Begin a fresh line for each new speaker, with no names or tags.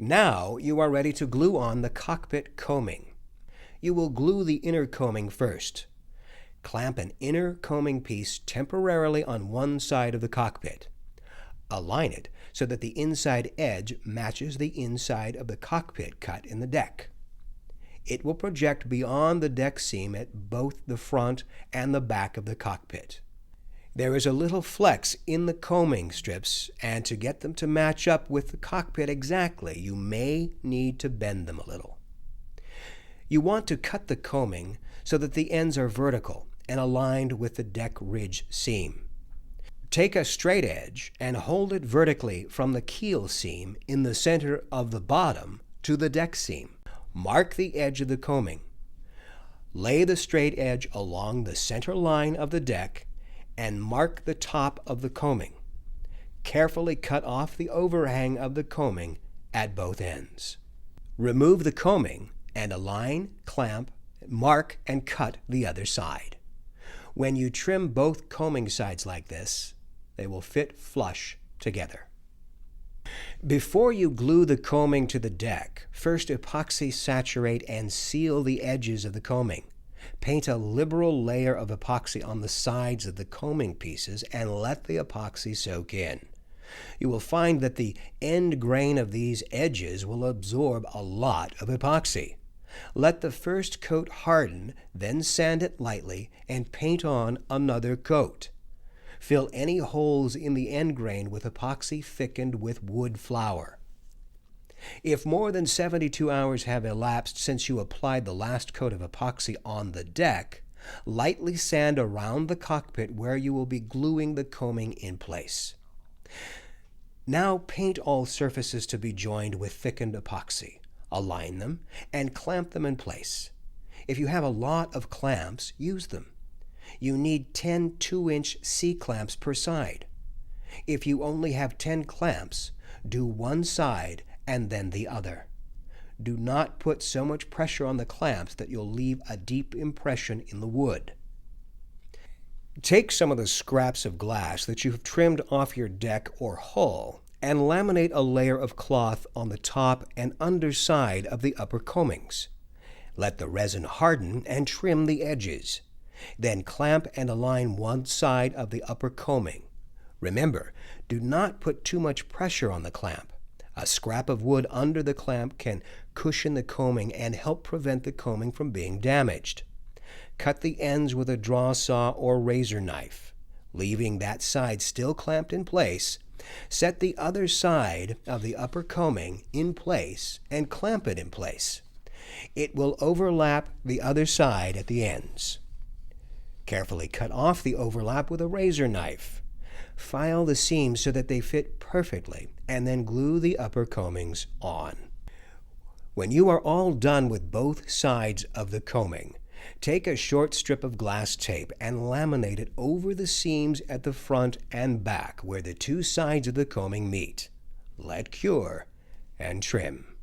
Now you are ready to glue on the cockpit coaming. You will glue the inner coaming first. Clamp an inner coaming piece temporarily on one side of the cockpit. Align it so that the inside edge matches the inside of the cockpit cut in the deck. It will project beyond the deck seam at both the front and the back of the cockpit. There is a little flex in the coaming strips, and to get them to match up with the cockpit exactly, you may need to bend them a little. You want to cut the coaming so that the ends are vertical and aligned with the deck ridge seam. Take a straight edge and hold it vertically from the keel seam in the center of the bottom to the deck seam. Mark the edge of the coaming. Lay the straight edge along the center line of the deck and mark the top of the coaming. Carefully cut off the overhang of the coaming at both ends. Remove the coaming and align, clamp, mark, and cut the other side. When you trim both coaming sides like this, they will fit flush together. Before you glue the coaming to the deck, first epoxy saturate and seal the edges of the coaming. Paint a liberal layer of epoxy on the sides of the coaming pieces and let the epoxy soak in. You will find that the end grain of these edges will absorb a lot of epoxy. Let the first coat harden, then sand it lightly and paint on another coat. Fill any holes in the end grain with epoxy thickened with wood flour. If more than 72 hours have elapsed since you applied the last coat of epoxy on the deck, lightly sand around the cockpit where you will be gluing the coaming in place. Now paint all surfaces to be joined with thickened epoxy. Align them and clamp them in place. If you have a lot of clamps, use them. You need 10 2-inch C-clamps per side. If you only have 10 clamps, do one side and then the other. Do not put so much pressure on the clamps that you'll leave a deep impression in the wood. Take some of the scraps of glass that you have trimmed off your deck or hull and laminate a layer of cloth on the top and underside of the upper coamings. Let the resin harden and trim the edges. Then clamp and align one side of the upper coaming. Remember, do not put too much pressure on the clamp. A scrap of wood under the clamp can cushion the coaming and help prevent the coaming from being damaged. Cut the ends with a draw saw or razor knife. Leaving that side still clamped in place, set the other side of the upper coaming in place and clamp it in place. It will overlap the other side at the ends. Carefully cut off the overlap with a razor knife. File the seams so that they fit perfectly, and then glue the upper coamings on. When you are all done with both sides of the coaming, take a short strip of glass tape and laminate it over the seams at the front and back where the two sides of the coaming meet. Let cure and trim.